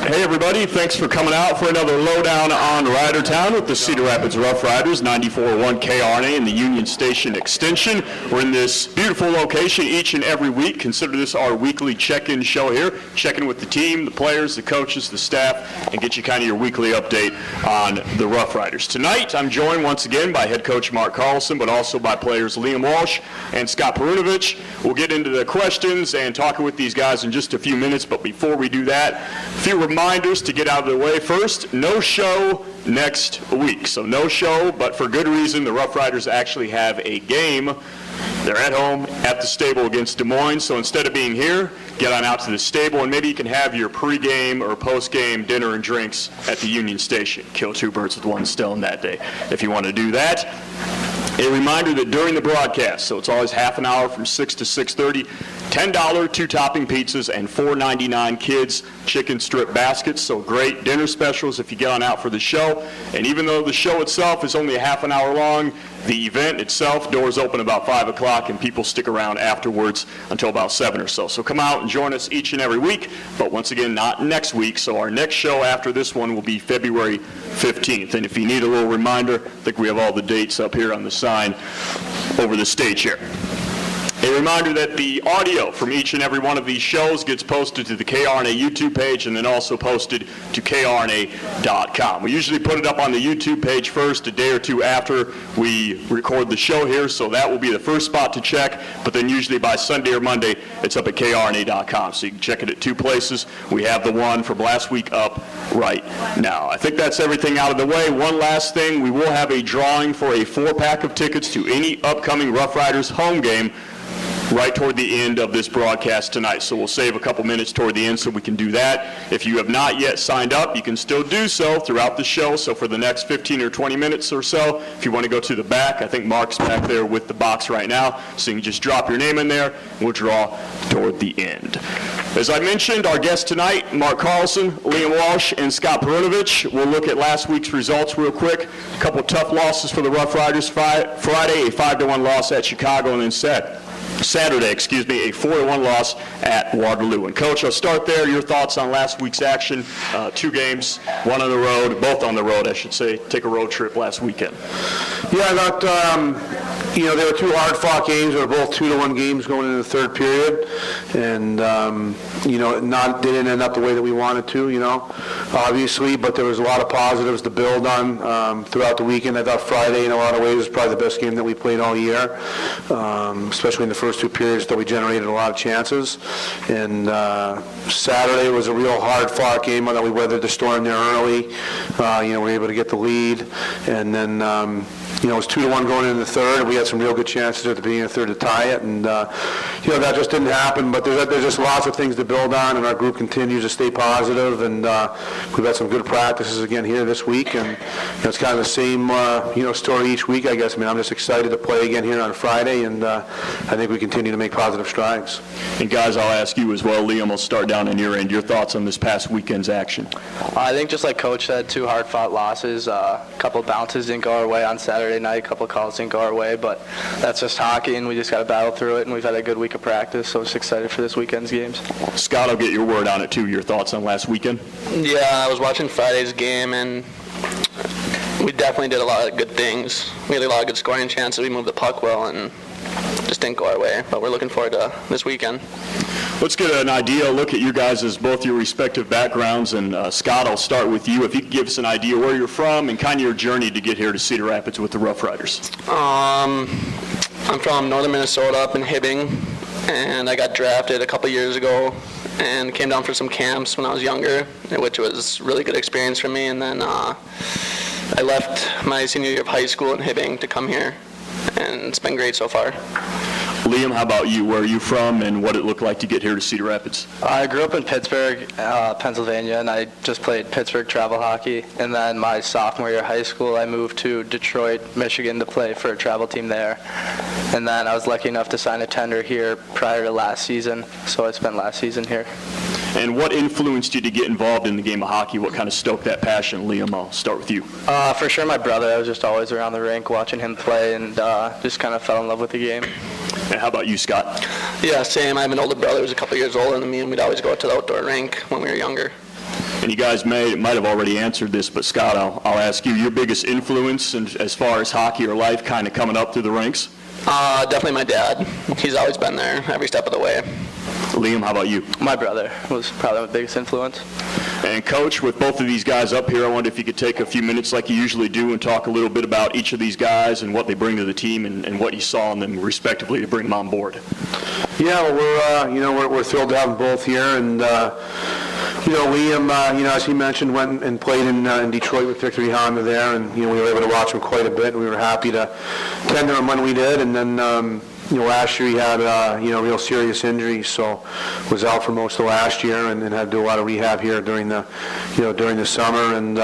Hey everybody, thanks for coming out for another Lowdown on RiderTown with the Cedar Rapids Rough Riders, 94.1 KRNA in the Union Station Extension. We're in this beautiful location each and every week. Consider this our weekly check-in show here, checking with the team, the players, the coaches, the staff, and get you kind of your weekly update on the Rough Riders. Tonight, I'm joined once again by head coach Mark Carlson, but also by players Liam Walsh and Scott Perunovich. We'll get into the questions and talking with these guys in just a few minutes, but before we do that, a few reminders to get out of the way. First, no show next week. So no show, but for good reason. The Rough Riders actually have a game. They're at home at the stable against Des Moines. So instead of being here, get on out to the stable, and maybe you can have your pregame or postgame dinner and drinks at the Union Station. Kill two birds with one stone that day if you want to do that. A reminder that during the broadcast, so it's always half an hour from 6 to 6:30, $10 two-topping pizzas and $4.99 kids chicken strip baskets. So great dinner specials if you get on out for the show. And even though the show itself is only a half an hour long, the event itself, doors open about 5 o'clock, and people stick around afterwards until about 7 or so. So come out and join us each and every week, but once again, not next week. So our next show after this one will be February 15th. And if you need a little reminder, I think we have all the dates up here on the sign over the stage here. A reminder that the audio from each and every one of these shows gets posted to the KRNA YouTube page and then also posted to krna.com. We usually put it up on the YouTube page first a day or two after we record the show here, so that will be the first spot to check, but then usually by Sunday or Monday, it's up at krna.com, so you can check it at two places. We have the one from last week up right now. I think that's everything out of the way. One last thing, we will have a drawing for a 4-pack of tickets to any upcoming Rough Riders home game right toward the end of this broadcast tonight. So we'll save a couple minutes toward the end so we can do that. If you have not yet signed up, you can still do so throughout the show. So for the next 15 or 20 minutes or so, if you want to go to the back, I think Mark's back there with the box right now. So you can just drop your name in there. We'll draw toward the end. As I mentioned, our guests tonight, Mark Carlson, Liam Walsh, and Scott Perunovich. We'll look at last week's results real quick. A couple tough losses for the Rough Riders. Friday, a 5-1 loss at Chicago, and then Saturday, a 4-1 loss at Waterloo. And Coach, I'll start there. Your thoughts on last week's action? 2 games, one on the road, both on the road, I should say. Take a road trip last weekend. Yeah, I thought, they were 2 hard-fought games. They were both 2-1 games going into the third period. And, they didn't end up the way that we wanted to, obviously. But there was a lot of positives to build on throughout the weekend. I thought Friday, in a lot of ways, was probably the best game that we played all year, especially in the first 2 periods that we generated a lot of chances. And Saturday was a real hard-fought game that we weathered the storm there early. We were able to get the lead. And then, it was 2-1 going into the third, and we had some real good chances at the beginning of the third to tie it. And, that just didn't happen. But there's just lots of things to build on, and our group continues to stay positive. And we've had some good practices again here this week. And it's kind of the same, story each week, I guess. I'm just excited to play again here on Friday, and I think we continue to make positive strides. And guys, I'll ask you as well. Liam, I'll start down on your end. Your thoughts on this past weekend's action? I think just like Coach said, 2 hard-fought losses. A couple bounces didn't go our way on Saturday night. A couple calls didn't go our way, but that's just hockey, and we just got to battle through it. And we've had a good week of practice, so just excited for this weekend's games. Scott, I'll get your word on it too. Your thoughts on last weekend? Yeah, I was watching Friday's game, and we definitely did a lot of good things. We had a lot of good scoring chances. We moved the puck well, and just didn't go our way. But we're looking forward to this weekend. Let's get an idea, look at you guys as both your respective backgrounds. And Scott, I'll start with you. If you could give us an idea where you're from and kind of your journey to get here to Cedar Rapids with the Rough Riders. I'm from northern Minnesota, up in Hibbing, and I got drafted a couple years ago and came down for some camps when I was younger, which was a really good experience for me. And then I left my senior year of high school in Hibbing to come here, and it's been great so far. Liam, how about you? Where are you from and what it looked like to get here to Cedar Rapids? I grew up in Pittsburgh, Pennsylvania, and I just played Pittsburgh travel hockey. And then my sophomore year of high school, I moved to Detroit, Michigan to play for a travel team there. And then I was lucky enough to sign a tender here prior to last season, so I spent last season here. And what influenced you to get involved in the game of hockey? What kind of stoked that passion? Liam, I'll start with you. For sure, my brother. I was just always around the rink watching him play and just kind of fell in love with the game. And how about you, Scott? Yeah, same. I have an older brother who's a couple years older than me, and we'd always go out to the outdoor rink when we were younger. And you guys might have already answered this, but Scott, I'll ask you, your biggest influence as far as hockey or life kind of coming up through the ranks? Definitely my dad. He's always been there every step of the way. Liam, how about you? My brother was probably my biggest influence. And Coach, with both of these guys up here, I wonder if you could take a few minutes like you usually do and talk a little bit about each of these guys and what they bring to the team and what you saw in them respectively to bring them on board. Yeah, well, we're thrilled to have them both here, and Liam, as he mentioned, went and played in Detroit with Victory Honda there, and we were able to watch him quite a bit, and we were happy to tender him when we did, and then last year he had real serious injuries, so was out for most of last year, and had to do a lot of rehab here during the summer. And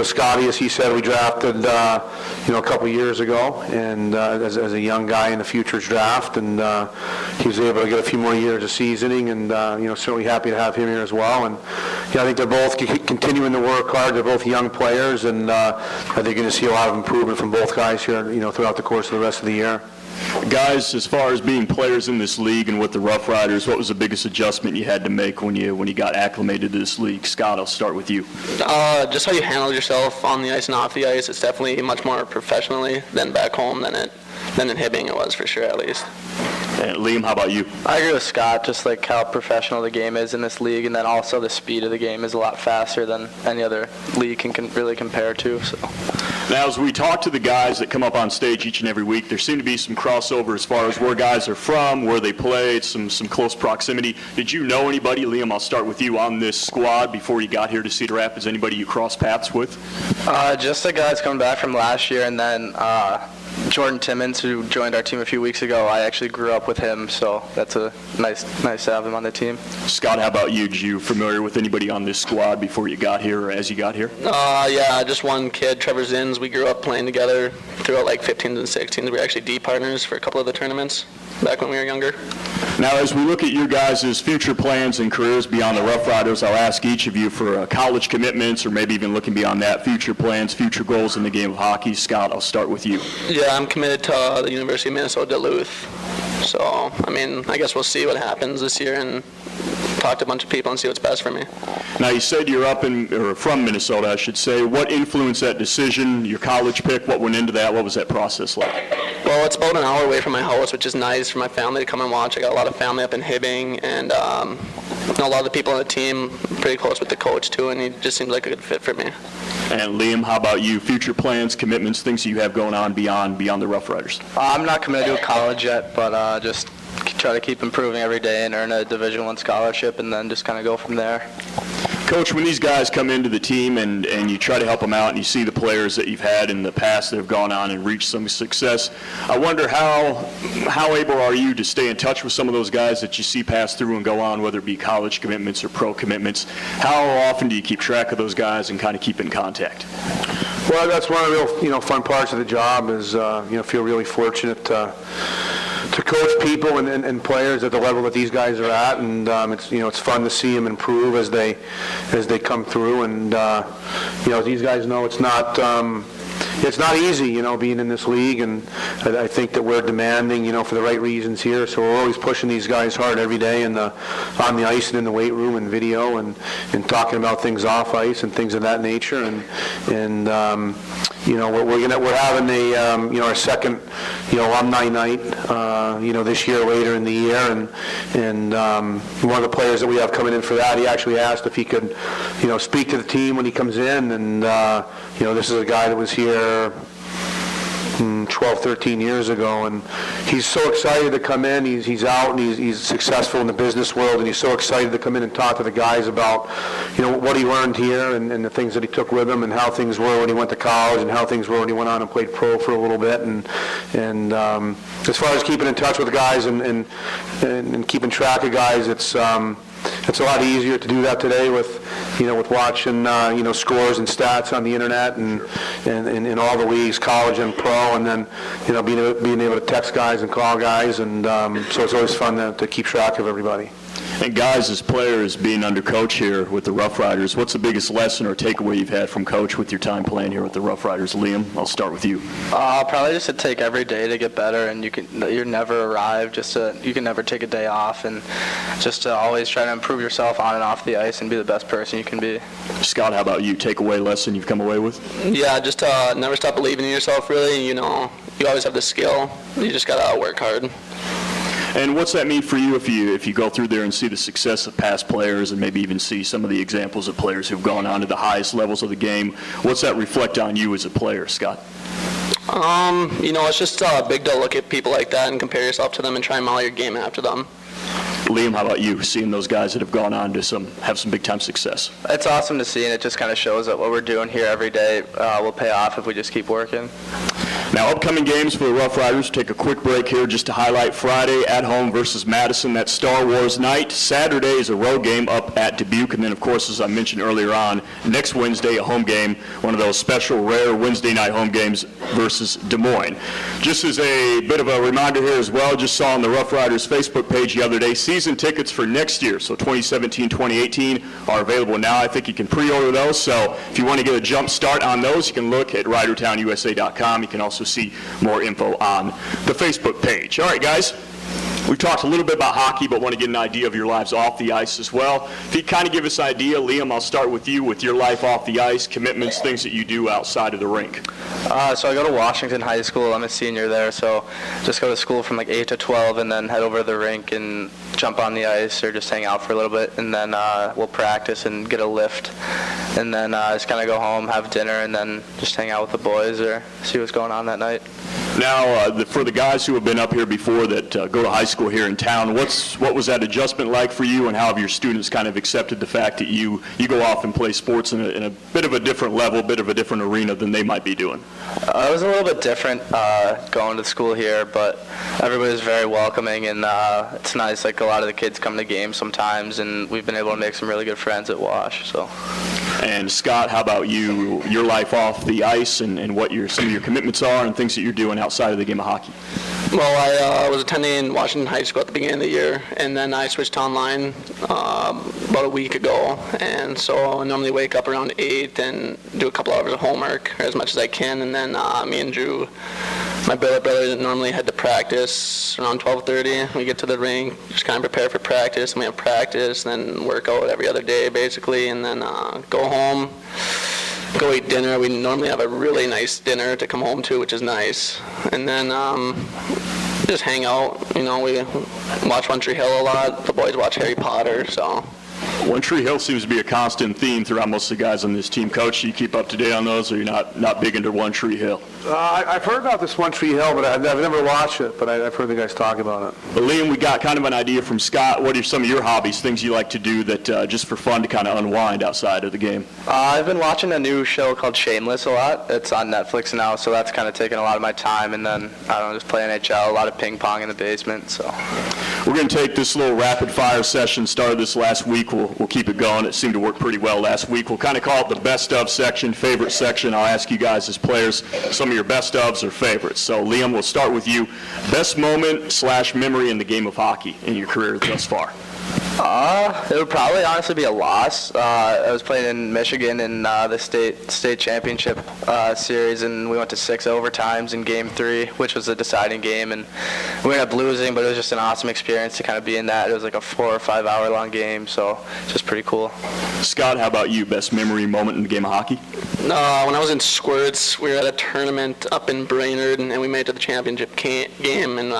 Scotty, as he said, we drafted a couple years ago, and as a young guy in the futures draft, and he was able to get a few more years of seasoning, and certainly happy to have him here as well. And I think they're both continuing to work hard. They're both young players, and I think you're going to see a lot of improvement from both guys here, throughout the course of the rest of the year. Guys, as far as being players in this league and with the Rough Riders, what was the biggest adjustment you had to make when you got acclimated to this league? Scott, I'll start with you. Just how you handle yourself on the ice and off the ice. It's definitely much more professionally than back home than in Hibbing it was, for sure, at least. And Liam, how about you? I agree with Scott, just like how professional the game is in this league, and then also the speed of the game is a lot faster than any other league can really compare to. So. Now, as we talk to the guys that come up on stage each and every week, there seem to be some crossover as far as where guys are from, where they played, some close proximity. Did you know anybody, Liam, I'll start with you, on this squad before you got here to Cedar Rapids? Anybody you crossed paths with? Just the guys coming back from last year, and then Jordan Timmons, who joined our team a few weeks ago. I actually grew up with him, so that's a nice to have him on the team. Scott, how about you? Did you familiar with anybody on this squad before you got here or as you got here? Yeah, just one kid, Trevor Zins. We grew up playing together throughout like 15s and 16s. We were actually D partners for a couple of the tournaments back when we were younger. Now, as we look at your guys' future plans and careers beyond the Rough Riders, I'll ask each of you for college commitments or maybe even looking beyond that, future plans, future goals in the game of hockey. Scott, I'll start with you. Yeah, I'm committed to the University of Minnesota Duluth. So, I guess we'll see what happens this year and talk to a bunch of people and see what's best for me. Now, you said you're from Minnesota, I should say. What influenced that decision, your college pick? What went into that? What was that process like? Well, it's about an hour away from my house, which is nice for my family to come and watch. I got a lot of family up in Hibbing, and a lot of the people on the team, pretty close with the coach too, and he just seems like a good fit for me. And Liam, how about you? Future plans, commitments, things that you have going on beyond the Rough Riders? I'm not committed to college yet, but just try to keep improving every day and earn a Division I scholarship, and then just kind of go from there. Coach, when these guys come into the team and you try to help them out and you see the players that you've had in the past that have gone on and reached some success, I wonder how able are you to stay in touch with some of those guys that you see pass through and go on, whether it be college commitments or pro commitments? How often do you keep track of those guys and kind of keep in contact? Well, that's one of the real fun parts of the job is feel really fortunate to coach people and players at the level that these guys are at, and it's fun to see them improve as they come through, and these guys know it's not easy, being in this league, and I think that we're demanding, for the right reasons here, so we're always pushing these guys hard every day on the ice and in the weight room and video and talking about things off ice and things of that nature, and we're having our second alumni night this year later in the year, and one of the players that we have coming in for that, he actually asked if he could speak to the team when he comes in, and this is a guy that was here 12, 13 years ago, and he's so excited to come in. He's out and he's successful in the business world, and he's so excited to come in and talk to the guys about what he learned here and the things that he took with him and how things were when he went to college and how things were when he went on and played pro for a little bit, and as far as keeping in touch with the guys and keeping track of guys, it's a lot easier to do that today with watching scores and stats on the internet and in all the leagues, college and pro, and then being able to text guys and call guys, and so it's always fun to keep track of everybody. And guys, as players, being under coach here with the Rough Riders, what's the biggest lesson or takeaway you've had from coach with your time playing here with the Rough Riders? Liam, I'll start with you. Probably just to take every day to get better, and you're never arrived. You can never take a day off, and just to always try to improve yourself on and off the ice and be the best person you can be. Scott, how about you? Takeaway lesson you've come away with? Yeah, just never stop believing in yourself, really. You always have the skill. You just got to work hard. And what's that mean for you if you go through there and see the success of past players and maybe even see some of the examples of players who've gone on to the highest levels of the game? What's that reflect on you as a player, Scott? It's just big to look at people like that and compare yourself to them and try and model your game after them. Liam, how about you, seeing those guys that have gone on to have some big-time success? It's awesome to see, and it just kind of shows that what we're doing here every day will pay off if we just keep working. Now, upcoming games for the Rough Riders. Take a quick break here just to highlight Friday at home versus Madison. That's Star Wars night. Saturday is a road game up at Dubuque. And then, of course, as I mentioned earlier on, next Wednesday, a home game, one of those special, rare Wednesday night home games versus Des Moines. Just as a bit of a reminder here as well, just saw on the Rough Riders Facebook page the other day, season tickets for next year, so 2017-2018, are available now. I think you can pre-order those. So if you want to get a jump start on those, you can look at RiderTownUSA.com. You can also see more info on the Facebook page. All right, guys. We've talked a little bit about hockey, but want to get an idea of your lives off the ice as well. If you kind of give us an idea, Liam, I'll start with you with your life off the ice, commitments, things that you do outside of the rink. So I go to Washington High School. I'm a senior there, so just go to school from like 8 to 12 and then head over to the rink and jump on the ice or just hang out for a little bit, and then we'll practice and get a lift, and then just kind of go home, have dinner, and then just hang out with the boys or see what's going on that night. Now, for the guys who have been up here before that go to high school here in town, what was that adjustment like for you, and how have your students kind of accepted the fact that you go off and play sports in a bit of a different level, bit of a different arena than they might be doing? It was a little bit different going to school here, but everybody was very welcoming, and it's nice. Like, a lot of the kids come to games sometimes, and we've been able to make some really good friends at Walsh. So. And Scott, how about you, your life off the ice and what some of your commitments are and things that you're doing outside of the game of hockey? Well, I was attending Washington High School at the beginning of the year, and then I switched to online about a week ago. And so I normally wake up around 8 and do a couple hours of homework, or as much as I can, and then me and Drew, my brother, normally head to practice around 12:30. We get to the rink, just kind of prepare for practice, and we have practice, then work out every other day, basically, and then go home, go eat dinner. We normally have a really nice dinner to come home to, which is nice. And then just hang out. We watch One Tree Hill a lot. The boys watch Harry Potter, so. One Tree Hill seems to be a constant theme throughout most of the guys on this team. Coach, do you keep up to date on those, or you're not big into One Tree Hill? I've heard about this One Tree Hill, but I've never watched it, but I've heard the guys talk about it. But Liam, we got kind of an idea from Scott. What are some of your hobbies, things you like to do that just for fun to kind of unwind outside of the game? I've been watching a new show called Shameless a lot. It's on Netflix now, so that's kind of taking a lot of my time. And then, I don't know, just play NHL, a lot of ping pong in the basement. So we're going to take this little rapid-fire session, started this last week. We'll keep it going. It seemed to work pretty well last week. We'll kind of call it the best of section, favorite section. I'll ask you guys as players some of your best ofs or favorites. So, Liam, we'll start with you. Best moment/memory in the game of hockey in your career thus far? It would probably honestly be a loss. I was playing in Michigan in the state championship series, and we went to 6 overtimes in Game 3, which was a deciding game, and we ended up losing, but it was just an awesome experience to kind of be in that. It was like a 4 or 5 hour long game, so it's just pretty cool. Scott, how about you? Best memory moment in the game of hockey? When I was in Squirts, we were at a tournament up in Brainerd, and we made it to the championship game, and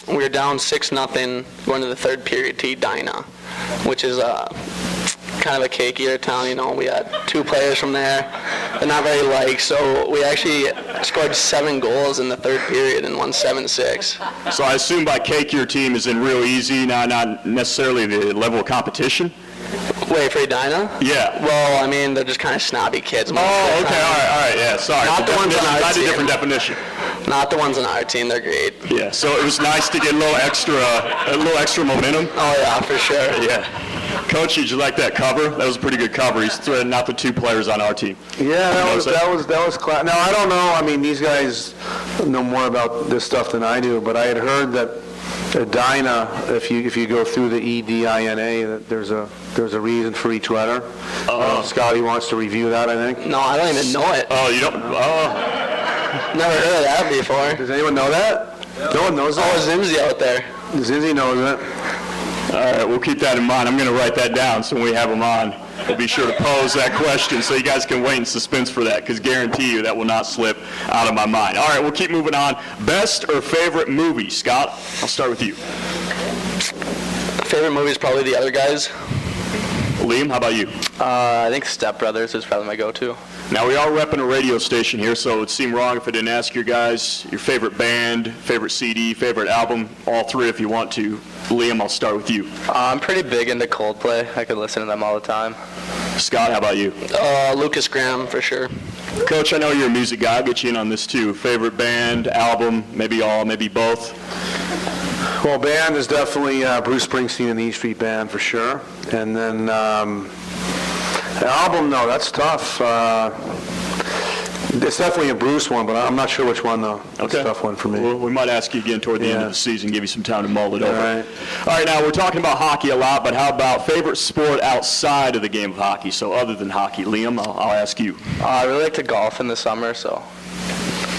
we were down 6-0 going to the third period to Edina, which is kind of a cakier town. We had 2 players from there. They're not very liked, so we actually scored 7 goals in the third period and won 7-6. So I assume by cake your team is in real easy, not necessarily the level of competition? Wait, for Edina? Yeah. Well, I mean, they're just kind of snobby kids. Oh, okay, all right, yeah, sorry. Not the ones on our That's a team. different definition. Not the ones on our team, they're great. Yeah, so it was nice to get a little extra momentum. Oh, yeah, for sure. Yeah. Coach, did you like that cover? That was a pretty good cover. He's threading out the 2 players on our team. Yeah, that was class. Now, I don't know. I mean, these guys know more about this stuff than I do, but I had heard that Edina, if you go through the EDINA, there's a reason for each letter. Scotty wants to review that, I think. No, I don't even know it. Oh, you don't? Oh. Never heard of that before. Does anyone know that? No one knows that? Oh, Zimsy out there. Zinzi knows it. All right, we'll keep that in mind. I'm going to write that down so when we have them on, we'll be sure to pose that question so you guys can wait in suspense for that, because guarantee you that will not slip out of my mind. All right, we'll keep moving on. Best or favorite movie? Scott, I'll start with you. Favorite movie is probably The Other Guys. Liam, how about you? I think Step Brothers is probably my go-to. Now, we are repping a radio station here, so it would seem wrong if I didn't ask your guys your favorite band, favorite CD, favorite album, all three if you want to. Liam, I'll start with you. I'm pretty big into Coldplay. I could listen to them all the time. Scott, how about you? Lucas Graham, for sure. Coach, I know you're a music guy. I'll get you in on this too. Favorite band, album, maybe all, maybe both? Well, band is definitely Bruce Springsteen and the E Street Band for sure. And then album, no, that's tough. It's definitely a Bruce one, but I'm not sure which one though. It's a tough one for me. Well, we might ask you again toward the end of the season, give you some time to mull it over. right. All right, now we're talking about hockey a lot, but how about favorite sport outside of the game of hockey? So other than hockey, Liam, I'll ask you. I really like to golf in the summer, so.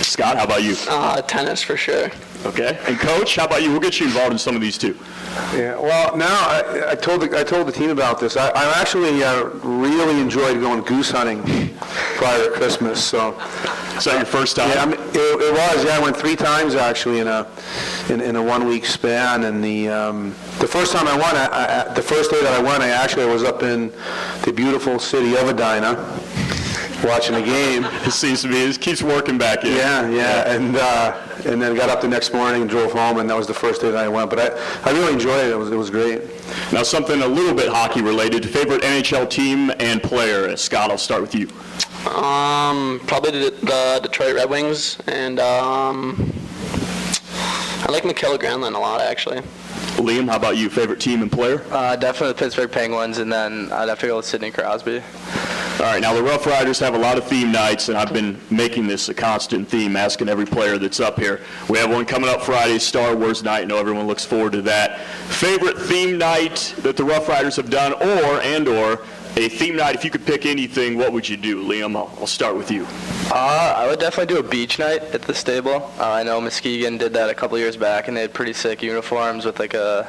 Scott, how about you? Tennis, for sure. Okay. And Coach, how about you? We'll get you involved in some of these too. Yeah. Well, now I told the team about this. I actually really enjoyed going goose hunting prior to Christmas. So. Is that your first time? Yeah, it was. Yeah, I went 3 times actually in a 1 week span. And the first time I went, the first day that I went, I was up in the beautiful city of Edina, watching a game. It seems to be. It keeps working back in. Yeah. And then got up the next morning and drove home, and that was the first day that I went. But I really enjoyed it. It was great. Now something a little bit hockey related. Favorite NHL team and player? Scott, I'll start with you. Probably the Detroit Red Wings, and I like McKellar Granlund a lot, actually. Liam, how about you? Favorite team and player? Definitely the Pittsburgh Penguins, and then I'd have to go with Sidney Crosby. All right, now the Rough Riders have a lot of theme nights, and I've been making this a constant theme, asking every player that's up here. We have one coming up Friday, Star Wars night. I know everyone looks forward to that. Favorite theme night that the Rough Riders have done, or a theme night, if you could pick anything, what would you do? Liam, I'll start with you. I would definitely do a beach night at the stable. I know Muskegon did that a couple years back, and they had pretty sick uniforms with like a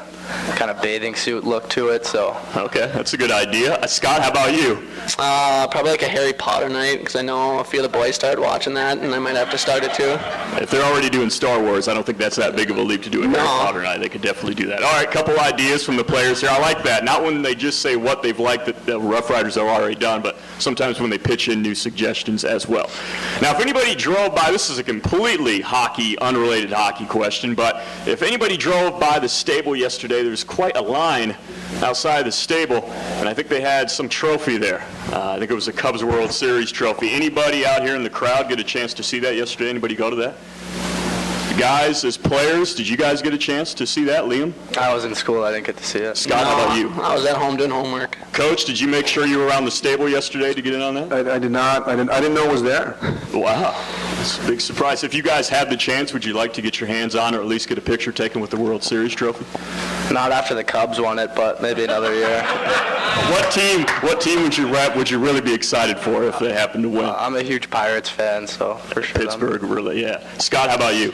kind of bathing suit look to it. So. Okay, that's a good idea. Scott, how about you? Probably like a Harry Potter night, because I know a few of the boys started watching that, and I might have to start it too. If they're already doing Star Wars, I don't think that's that big of a leap to do a Harry Potter night. They could definitely do that. All right, couple ideas from the players here. I like that. Not when they just say what they've liked that the Rough Riders have already done, but sometimes when they pitch in new suggestions as well. Now, if anybody drove by, this is a completely unrelated hockey question, but if anybody drove by the stable yesterday, there was quite a line outside the stable, and I think they had some trophy there. I think it was a Cubs World Series trophy. Anybody out here in the crowd get a chance to see that yesterday? Anybody go to that? Guys, as players, did you guys get a chance to see that, Liam? I was in school. I didn't get to see it. Scott, how about you? I was at home doing homework. Coach, did you make sure you were around the stable yesterday to get in on that? I did not. I didn't know it was there. Wow. That's a big surprise. If you guys had the chance, would you like to get your hands on or at least get a picture taken with the World Series trophy? Not after the Cubs won it, but maybe another year. What team would you rep? Would you really be excited for if they happen to win? I'm a huge Pirates fan, so for sure. Pittsburgh, really, yeah. Scott, how about you?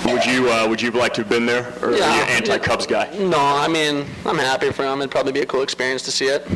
Would you like to have been there, or are you an anti-Cubs guy? No, I mean, I'm happy for them. It'd probably be a cool experience to see it.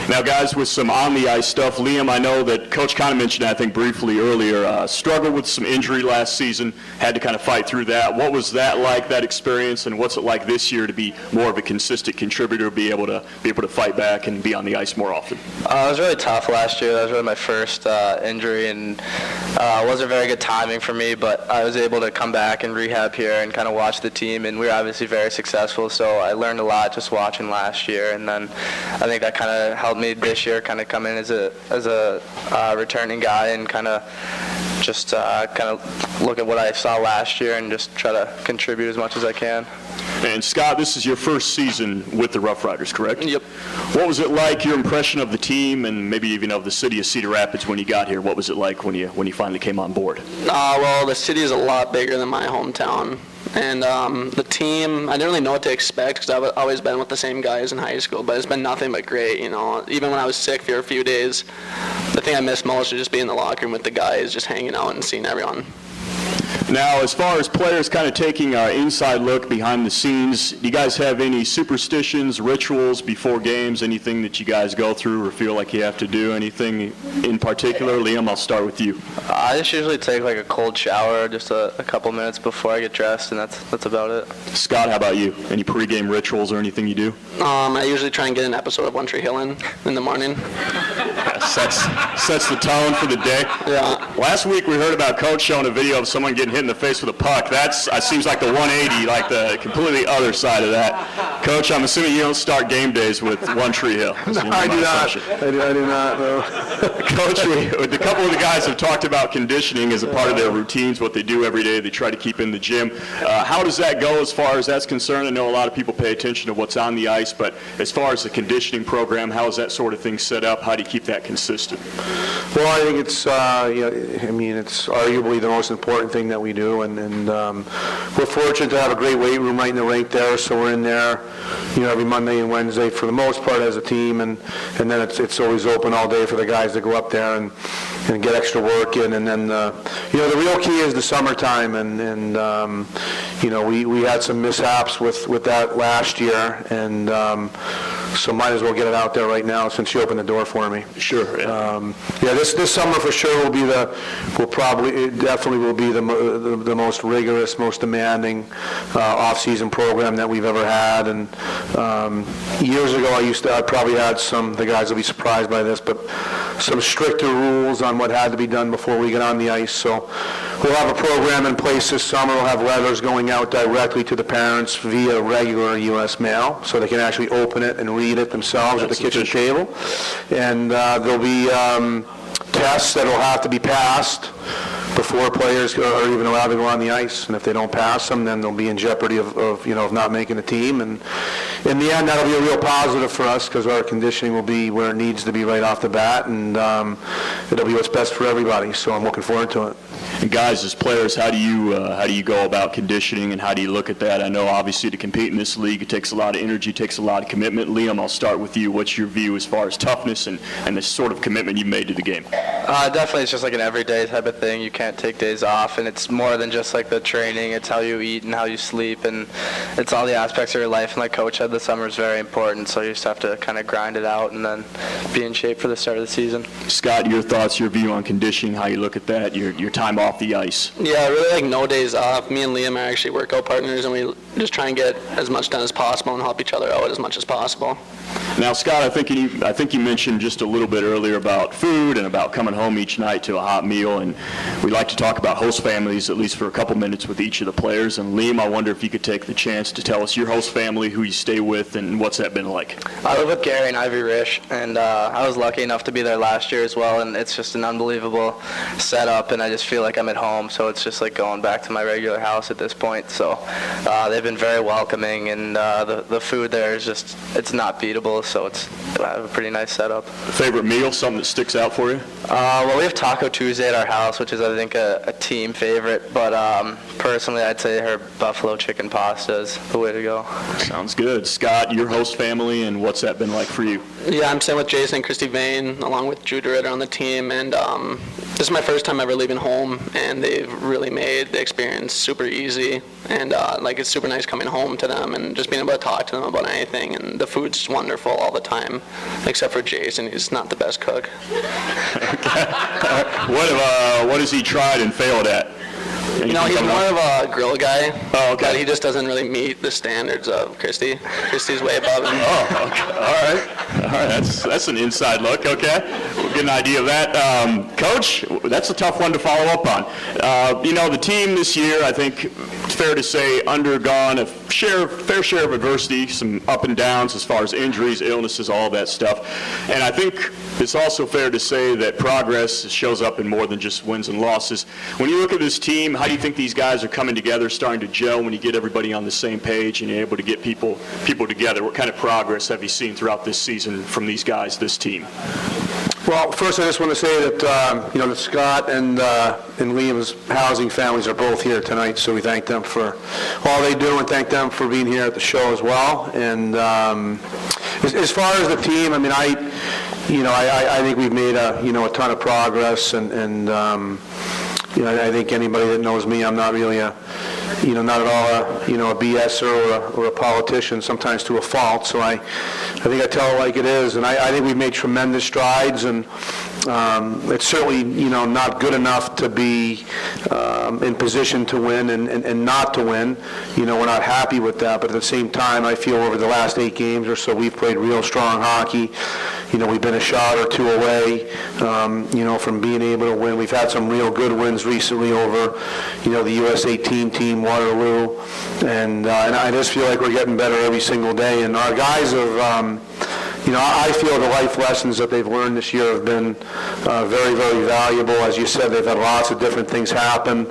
Now, guys, with some on-the-ice stuff, Liam, I know that Coach kind of mentioned, I think, briefly earlier, struggled with some injury last season, had to kind of fight through that. What was that like, that experience, and what's it like this year to be more of a consistent contributor, be able to fight back and be on the ice more often? It was really tough last year. That was really my first injury, and it wasn't very good timing for me, but I was able to come back and rehab here and kind of watch the team, and we were obviously very successful, so I learned a lot just watching last year, and then I think that kind of helped me this year kind of come in as a returning guy and kind of just kind of look at what I saw last year and just try to contribute as much as I can. And Scott, this is your first season with the Rough Riders, correct? Yep. What was it like, your impression of the team and maybe even of the city of Cedar Rapids when you got here? What was it like when you finally came on board? Well, the city is a lot bigger than my hometown, And the team, I didn't really know what to expect because I've always been with the same guys in high school, but it's been nothing but great, you know. Even when I was sick for a few days, the thing I missed most was just being in the locker room with the guys, just hanging out and seeing everyone. Now, as far as players kind of taking an inside look behind the scenes, do you guys have any superstitions, rituals before games, anything that you guys go through or feel like you have to do, anything in particular? Liam, I'll start with you. I just usually take like a cold shower just a couple minutes before I get dressed, and that's about it. Scott, how about you? Any pregame rituals or anything you do? I usually try and get an episode of One Tree Hill in the morning. Sets the tone for the day. Yeah. Last week we heard about Coach showing a video of someone getting hit in the face with a puck. That seems like the 180, like the completely other side of that. Coach, I'm assuming you don't start game days with One Tree Hill. No, I do not. I do not, no. Coach, a couple of the guys have talked about conditioning as a part of their routines, what they do every day. They try to keep in the gym. How does that go as far as that's concerned? I know a lot of people pay attention to what's on the ice, but as far as the conditioning program, how is that sort of thing set up? How do you keep that consistent? Well, I think it's, it's arguably the most important thing that we do, and we're fortunate to have a great weight room right in the rink there, so we're in there, every Monday and Wednesday for the most part as a team, and then it's always open all day for the guys to go up there and get extra work in, and then, the real key is the summertime, and we had some mishaps with that last year, and so might as well get it out there right now since you opened the door for me. Sure. This summer for sure definitely will be the most rigorous, most demanding off-season program that we've ever had. And years ago, I probably had the guys will be surprised by this, but some stricter rules on what had to be done before we get on the ice. So we'll have a program in place this summer. We'll have letters going out directly to the parents via regular U.S. mail, so they can actually open it and read it themselves at the kitchen table. And there'll be tests that will have to be passed before players are even allowed to go on the ice. And if they don't pass them, then they'll be in jeopardy of not making the team. And in the end, that'll be a real positive for us because our conditioning will be where it needs to be right off the bat, and it'll be what's best for everybody. So I'm looking forward to it. And guys, as players, how do you go about conditioning, and how do you look at that? I know obviously to compete in this league, it takes a lot of energy, takes a lot of commitment. Liam, I'll start with you. What's your view as far as toughness and the sort of commitment you've made to the game? Definitely, it's just like an everyday type of thing. You can't take days off, and it's more than just like the training. It's how you eat and how you sleep, and it's all the aspects of your life. And like Coach said, the summer is very important, so you just have to kind of grind it out and then be in shape for the start of the season. Scott, your thoughts, your view on conditioning, how you look at that, your time off the ice? Yeah, I really like no days off. Me and Liam are actually workout partners, and we just try and get as much done as possible and help each other out as much as possible. Now, Scott, I think you mentioned just a little bit earlier about food and about coming home each night to a hot meal, and we like to talk about host families at least for a couple minutes with each of the players. And Liam, I wonder if you could take the chance to tell us your host family, who you stay with, and what's that been like? I live with Gary and Ivy Rish, and I was lucky enough to be there last year as well, and it's just an unbelievable setup, and I just feel like I'm at home, so it's just like going back to my regular house at this point. So they've been very welcoming, and the food there is just, it's not beatable, so I have a pretty nice setup. Favorite meal, something that sticks out for you? Well, we have Taco Tuesday at our house, which is, I think, a team favorite, but personally, I'd say her buffalo chicken pasta is the way to go. Sounds good. Scott, your host family, and what's that been like for you? Yeah, I'm staying with Jason and Christy Vane, along with Drew DeRitter on the team, and this is my first time ever leaving home, and they've really made the experience super easy, and it's super nice coming home to them and just being able to talk to them about anything, and the food's wonderful all the time, except for Jason. He's not the best cook. What has he tried and failed at? He's more of a grill guy. Oh, okay. But he just doesn't really meet the standards of Christy. Christy's way above him. Oh, okay. All right. That's an inside look. Okay, we'll get an idea of that. Coach, that's a tough one to follow up on. The team this year, I think it's fair to say, undergone a fair share of adversity, some up and downs as far as injuries, illnesses, all that stuff. And I think it's also fair to say that progress shows up in more than just wins and losses. When you look at this team, how do you think these guys are coming together, starting to gel when you get everybody on the same page and you're able to get people together? What kind of progress have you seen throughout this season from these guys, this team? Well, first I just want to say that, that Scott and Liam's housing families are both here tonight, so we thank them for all they do and thank them for being here at the show as well. And as far as the team, I memean, I think we've made a ton of progress, and I think anybody that knows me, I'm not really not at all a BSer or a politician, sometimes to a fault. So I think I tell it like it is, and I think we've made tremendous strides, and it's certainly not good enough to be in position to win and not to win. We're not happy with that, but at the same time, I feel over the last 8 games or so, we've played real strong hockey. We've been a shot or 2 away, from being able to win. We've had some real good wins recently over, the US 18 team, Waterloo, and I just feel like we're getting better every single day. And our guys have, I feel the life lessons that they've learned this year have been very, very valuable. As you said, they've had lots of different things happen,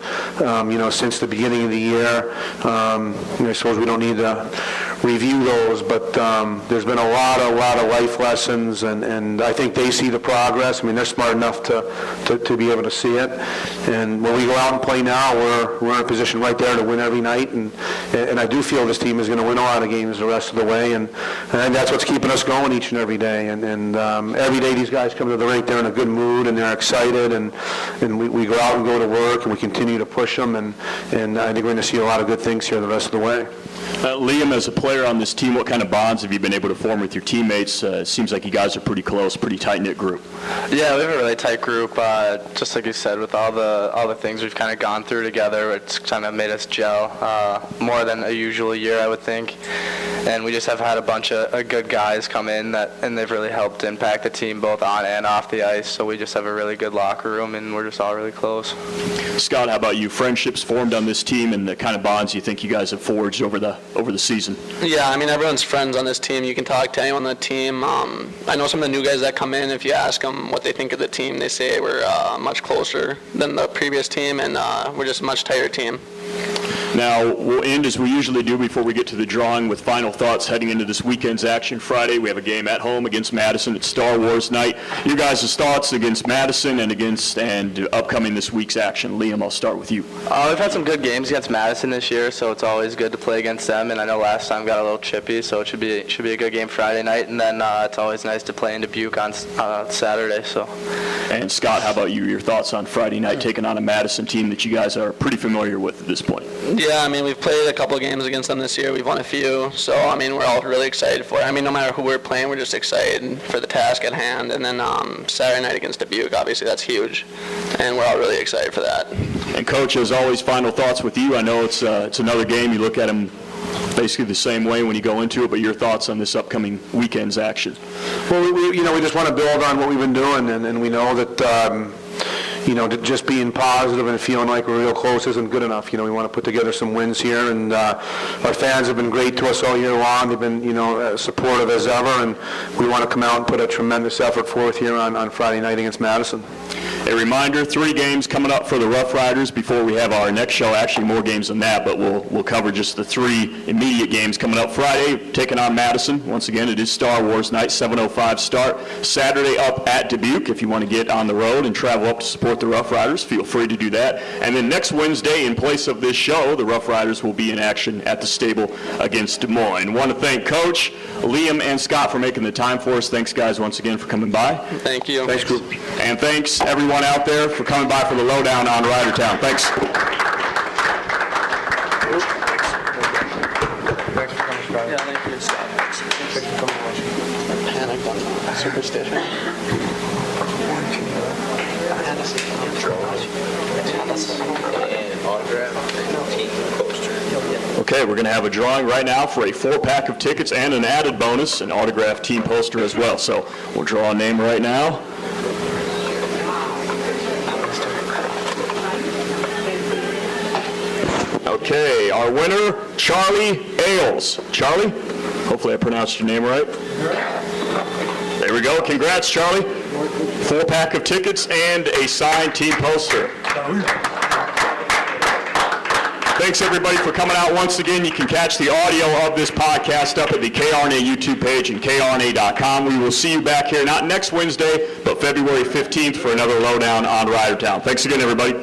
since the beginning of the year. I suppose we don't need to review those, but there's been a lot of life lessons, and I think they see the progress. I mean, they're smart enough to be able to see it. And when we go out and play now, we're in a position right there to win every night, and I do feel this team is going to win a lot of games the rest of the way, and I think that's what's keeping us going each and every day. And every day these guys come to the rink, they're in a good mood, and they're excited, and we go out and go to work, and we continue to push them, and I think we're going to see a lot of good things here the rest of the way. Liam, as a player on this team, what kind of bonds have you been able to form with your teammates? It seems like you guys are pretty close, pretty tight-knit group. Yeah, we have a really tight group. Just like you said, with all the things we've kind of gone through together, it's kind of made us gel more than a usual year, I would think. And we just have had a bunch of good guys come in, and they've really helped impact the team both on and off the ice. So we just have a really good locker room, and we're just all really close. Scott, how about you? Friendships formed on this team, and the kind of bonds you think you guys have forged over the season? Yeah, I mean, everyone's friends on this team. You can talk to anyone on the team. I know some of the new guys that come in, if you ask them what they think of the team, they say we're much closer than the previous team, and we're just a much tighter team. Now, we'll end as we usually do before we get to the drawing with final thoughts heading into this weekend's action. Friday, we have a game at home against Madison. It's Star Wars night. You guys' thoughts against Madison and upcoming this week's action. Liam, I'll start with you. We've had some good games against Madison this year, so it's always good to play against them. And I know last time got a little chippy, so it should be a good game Friday night. And then it's always nice to play in Dubuque on Saturday. So. And Scott, how about you? Your thoughts on Friday night taking on a Madison team that you guys are pretty familiar with at this point? Yeah, I mean, we've played a couple of games against them this year. We've won a few, so, I mean, we're all really excited for it. I mean, no matter who we're playing, we're just excited for the task at hand. And then Saturday night against Dubuque, obviously, that's huge, and we're all really excited for that. And, Coach, as always, final thoughts with you. I know it's another game. You look at them basically the same way when you go into it, but your thoughts on this upcoming weekend's action? Well, we just want to build on what we've been doing, and we know that just being positive and feeling like we're real close isn't good enough. We want to put together some wins here, and our fans have been great to us all year long. They've been, supportive as ever, and we want to come out and put a tremendous effort forth here on Friday night against Madison. A reminder, 3 games coming up for the Rough Riders before we have our next show. Actually, more games than that, but we'll cover just the 3 immediate games coming up. Friday, taking on Madison. Once again, it is Star Wars night, 7:05 start. Saturday up at Dubuque. If you want to get on the road and travel up to support the Rough Riders, feel free to do that. And then next Wednesday, in place of this show, the Rough Riders will be in action at the stable against Des Moines. I want to thank Coach, Liam, and Scott for making the time for us. Thanks, guys, once again for coming by. Thank you. Thanks, group. And thanks, everyone out there, for coming by for the Lowdown on RiderTown. Thanks. Thanks for coming, Scott. Yeah, thank you, Scott. Thanks for coming. Panic on Superstition. Okay, we're going to have a drawing right now for a 4-pack of tickets and an added bonus, an autographed team poster as well. So we'll draw a name right now. Okay, our winner, Charlie Ailes. Charlie, hopefully I pronounced your name right. There we go. Congrats, Charlie. 4-pack of tickets and a signed team poster. Thanks, everybody, for coming out once again. You can catch the audio of this podcast up at the KRNA YouTube page and krna.com. We will see you back here, not next Wednesday, but February 15th for another Lowdown on RiderTown. Thanks again, everybody.